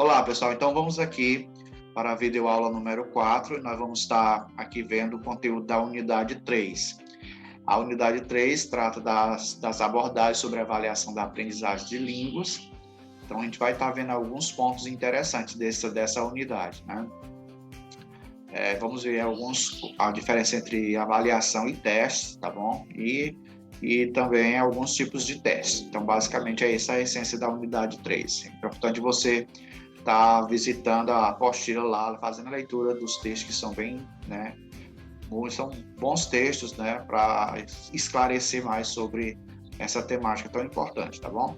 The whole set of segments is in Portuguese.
Olá, pessoal. Então, vamos aqui para a videoaula número 4 e nós vamos estar aqui vendo o conteúdo da unidade 3. A unidade 3 trata das abordagens sobre a avaliação da aprendizagem de línguas. Então, a gente vai estar vendo alguns pontos interessantes dessa unidade, né? Vamos ver a diferença entre avaliação e teste, tá bom? E também alguns tipos de testes. Então, basicamente, é essa a essência da unidade 3. É importante você estar visitando a apostila lá, fazendo a leitura dos textos que são bem, né? São bons textos, né? Para esclarecer mais sobre essa temática tão importante, tá bom?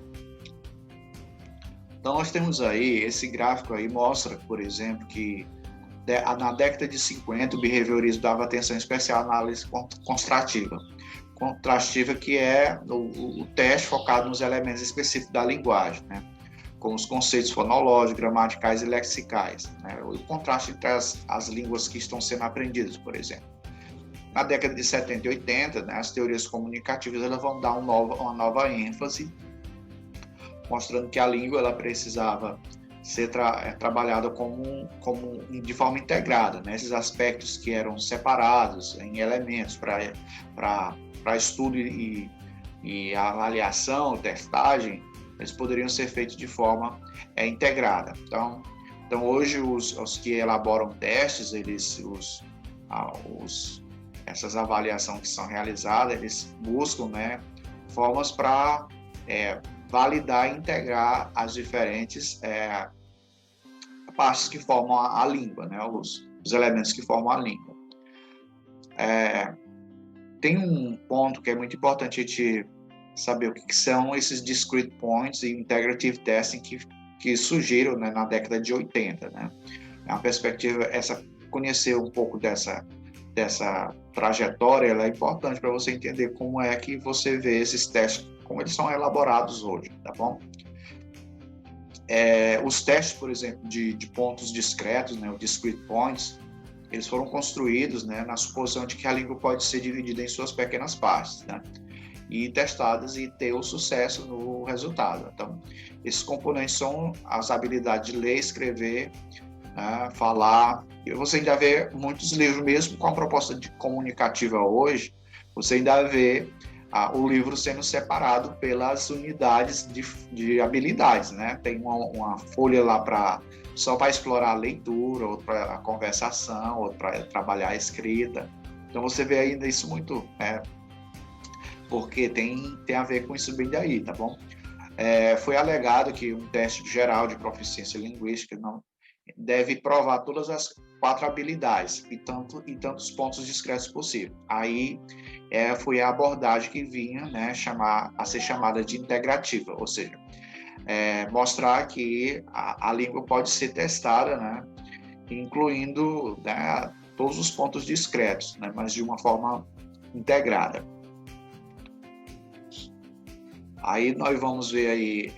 Então, nós temos aí, esse gráfico aí mostra, por exemplo, que na década de 50, o behaviorismo dava atenção especial à análise contrastiva. Contrastiva que é o teste focado nos elementos específicos da linguagem, né? Como os conceitos fonológicos, gramaticais e lexicais, né? O contraste entre as línguas que estão sendo aprendidas, por exemplo. Na década de 70 e 80, né, as teorias comunicativas elas vão dar uma nova ênfase, mostrando que a língua ela precisava ser trabalhada de forma integrada, né? Esses aspectos que eram separados em elementos para estudo e avaliação, testagem, eles poderiam ser feitos de forma integrada. Então hoje os que elaboram testes, essas avaliações que são realizadas, eles buscam, né, formas para validar e integrar as diferentes partes que formam a língua, né? Os elementos que formam a língua. Tem um ponto que é muito importante a gente saber o que são esses discrete points e integrative testing que surgiram, né, na década de 80, né? É uma perspectiva, conhecer um pouco dessa trajetória, ela é importante para você entender como é que você vê esses testes, como eles são elaborados hoje, tá bom? Os testes, por exemplo, de pontos discretos, né, os discrete points, eles foram construídos, né, na suposição de que a língua pode ser dividida em suas pequenas partes, né, e testadas e ter o sucesso no resultado. Então, esses componentes são as habilidades de ler, escrever, né, falar. E você ainda vê muitos livros, mesmo com a proposta de comunicativa hoje, você ainda vê o livro sendo separado pelas unidades de habilidades, né? Tem uma folha lá só para explorar a leitura, outra para a conversação, outra para trabalhar a escrita. Então você vê ainda isso muito, porque tem a ver com isso bem daí, tá bom? Foi alegado que um teste geral de proficiência linguística não deve provar todas as 4 habilidades e tantos pontos discretos possível. Aí foi a abordagem que vinha, né, a ser chamada de integrativa, ou seja, mostrar que a língua pode ser testada, né, incluindo, né, todos os pontos discretos, né, mas de uma forma integrada. Aí nós vamos ver aí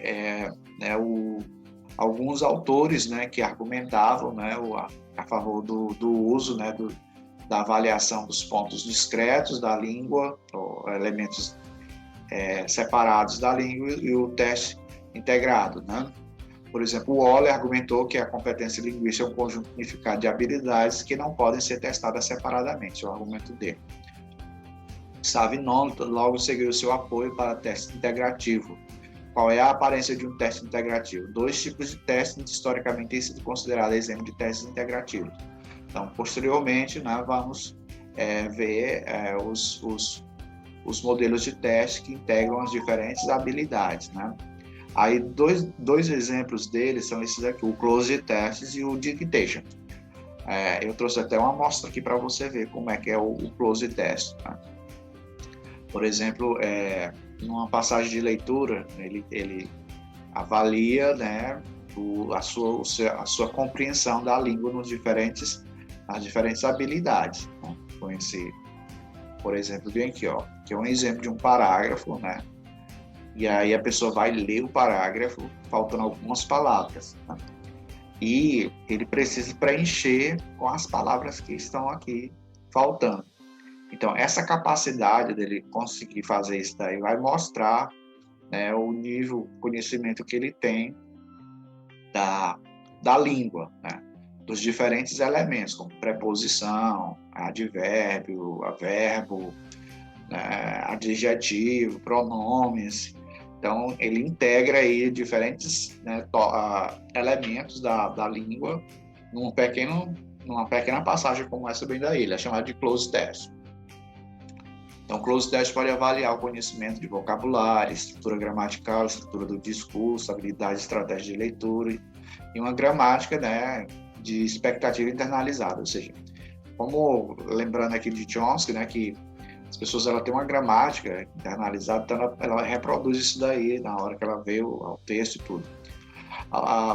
alguns autores, né, que argumentavam, né, a favor do uso, né, da avaliação dos pontos discretos da língua, ou elementos separados da língua, e o teste integrado, né? Por exemplo, o Waller argumentou que a competência linguística é um conjunto unificado de habilidades que não podem ser testadas separadamente, é o argumento dele. Savinon logo seguiu seu apoio para teste integrativo. Qual é a aparência de um teste integrativo? 2 tipos de testes historicamente têm sido considerados exemplo de testes integrativos. Então, posteriormente, né, vamos ver os modelos de teste que integram as diferentes habilidades, né? Aí, dois exemplos deles são esses aqui, o Closed Tests e o Dictation. Eu trouxe até uma amostra aqui para você ver como é que é o Closed Test, né? Por exemplo, numa passagem de leitura, ele avalia, né, a sua compreensão da língua nas diferentes habilidades, né? Por exemplo, vem aqui, ó, que é um exemplo de um parágrafo, né? E aí a pessoa vai ler o parágrafo faltando algumas palavras, né? E ele precisa preencher com as palavras que estão aqui faltando. Então, essa capacidade dele conseguir fazer isso daí vai mostrar, né, o nível de conhecimento que ele tem da língua, né? Dos diferentes elementos, como preposição, advérbio, verbo, né? Adjetivo, pronomes. Então, ele integra aí diferentes, né, elementos da língua numa pequena passagem como essa bem da ilha, é chamada de close test. Então, o close test pode avaliar o conhecimento de vocabulário, estrutura gramatical, estrutura do discurso, habilidade e estratégia de leitura e uma gramática, né, de expectativa internalizada, ou seja, como lembrando aqui de Chomsky, né, que as pessoas têm uma gramática internalizada, então ela reproduz isso daí na hora que ela vê o texto e tudo.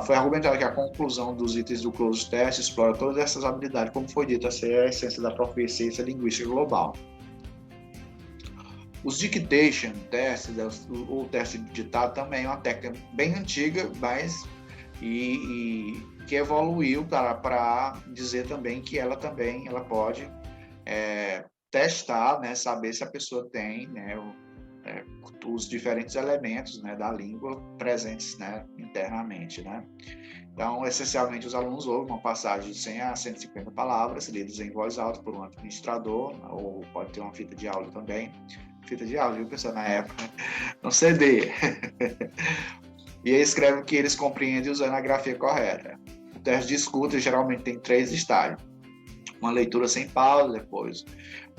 Foi argumentado que a conclusão dos itens do close test explora todas essas habilidades, como foi dito, a ser a essência da proficiência linguística global. Os dictation tests, o teste de ditado, também é uma técnica bem antiga, mas que evoluiu para dizer também que ela pode testar, né, saber se a pessoa tem, né, os diferentes elementos, né, da língua presentes, né, internamente, né? Então, essencialmente, os alunos ouvem uma passagem de 100 a 150 palavras, lidas em voz alta por um administrador, ou pode ter uma fita de áudio também. Fita de áudio, viu, pessoal, na época, no CD. E aí escreve o que eles compreendem usando a grafia correta. O teste de escuta geralmente tem 3 estágios. Uma leitura sem pausa, depois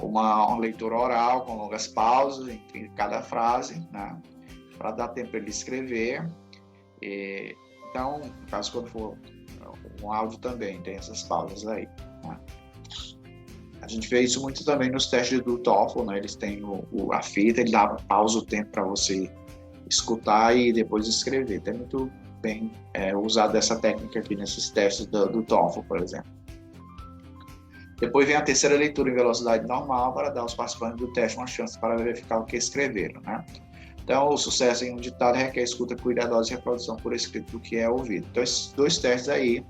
uma leitura oral com longas pausas entre cada frase, né, para dar tempo para ele escrever. Então, no caso, quando for um áudio também, tem essas pausas aí, né? A gente vê isso muito também nos testes do TOEFL, né? Eles têm a fita, ele dá pausa o tempo para você escutar e depois escrever. Tem muito bem usado essa técnica aqui nesses testes do TOEFL, por exemplo. Depois vem a terceira leitura em velocidade normal para dar aos participantes do teste uma chance para verificar o que escreveram, né? Então, o sucesso em um ditado requer escuta cuidadosa e reprodução por escrito do que é ouvido. Então, esses 2 testes aí,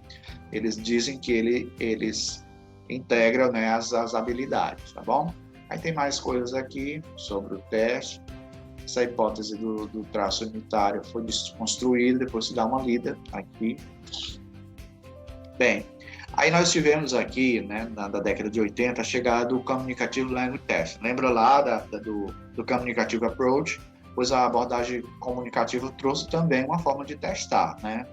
eles dizem que eles integram, né, as habilidades, tá bom? Aí tem mais coisas aqui sobre o teste. Essa hipótese do traço unitário foi desconstruída, depois se dá uma lida aqui. Bem, aí nós tivemos aqui, né, da década de 80, a chegada do Communicative Language Test. Lembra lá do Communicative Approach? Pois a abordagem comunicativa trouxe também uma forma de testar, né?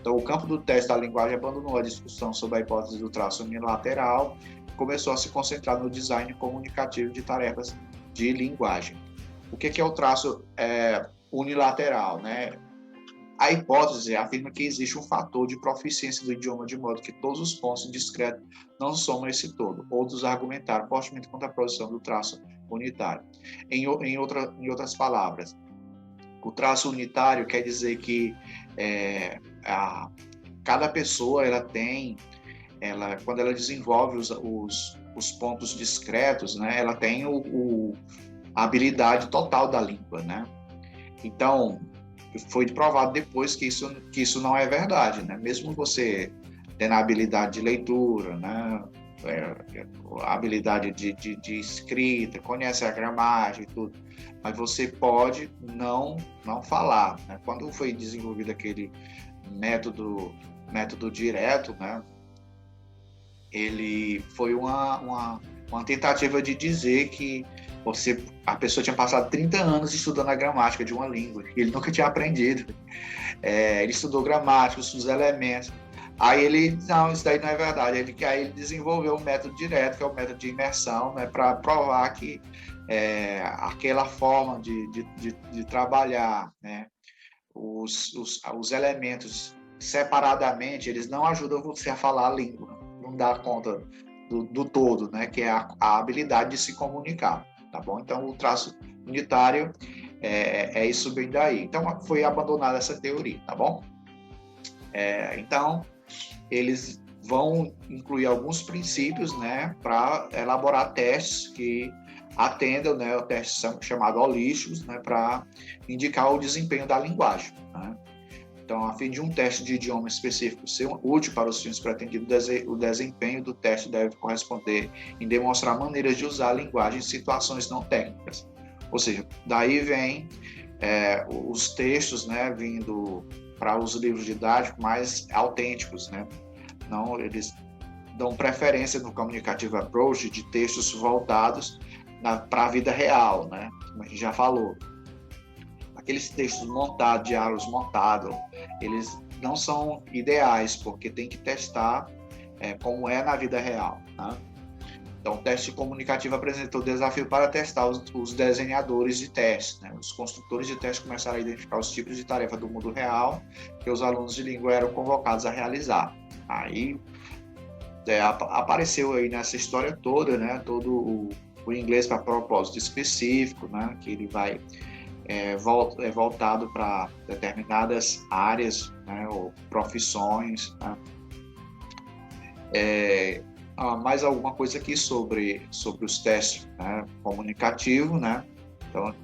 Então, o campo do teste da linguagem abandonou a discussão sobre a hipótese do traço unilateral e começou a se concentrar no design comunicativo de tarefas de linguagem. O que é o traço unilateral, né? A hipótese afirma que existe um fator de proficiência do idioma de modo que todos os pontos discretos não somam esse todo. Outros argumentaram fortemente contra a posição do traço unitário. Em outras palavras, o traço unitário quer dizer que cada pessoa quando ela desenvolve os pontos discretos, né, ela tem a habilidade total da língua, né? Então, foi provado depois que isso não é verdade, né? Mesmo você tendo a habilidade de leitura, né, a habilidade de escrita, conhece a gramática e tudo, mas você pode não falar, né? Quando foi desenvolvido aquele método direto, né, ele foi uma tentativa de dizer que a pessoa tinha passado 30 anos estudando a gramática de uma língua, que ele nunca tinha aprendido. Ele estudou gramática, os elementos. Aí ele, não, isso daí não é verdade. Aí ele desenvolveu um método direto, que é o método de imersão, né, para provar que aquela forma de trabalhar, né, os elementos separadamente, eles não ajudam você a falar a língua, não dá conta do todo, né, que é a habilidade de se comunicar, tá bom? Então, o traço unitário é isso bem daí. Então, foi abandonada essa teoria, tá bom? Então, eles vão incluir alguns princípios, né, para elaborar testes que atendam, né, o teste chamado holísticos, né, para indicar o desempenho da linguagem, né? Então, a fim de um teste de idioma específico ser útil para os fins pretendidos, o desempenho do teste deve corresponder em demonstrar maneiras de usar a linguagem em situações não técnicas. Ou seja, daí vem os textos, né, vindo para os livros didáticos mais autênticos, né? Não, eles dão preferência no Communicative Approach de textos voltados para a vida real, né? Como a gente já falou. Aqueles textos montados, diálogos montados, eles não são ideais, porque tem que testar como é na vida real, né? Então, o teste comunicativo apresentou desafio para testar os desenhadores de testes, né? Os construtores de testes começaram a identificar os tipos de tarefa do mundo real que os alunos de língua eram convocados a realizar. Aí, apareceu aí nessa história toda, né? Todo o inglês para propósito específico, né? Que ele vai voltado para determinadas áreas, né? Ou profissões, né? Mais alguma coisa aqui sobre os testes, né, comunicativos, né? Então,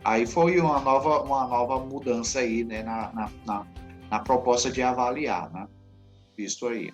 aí foi uma nova mudança aí, né, na proposta de avaliar, né? Visto aí.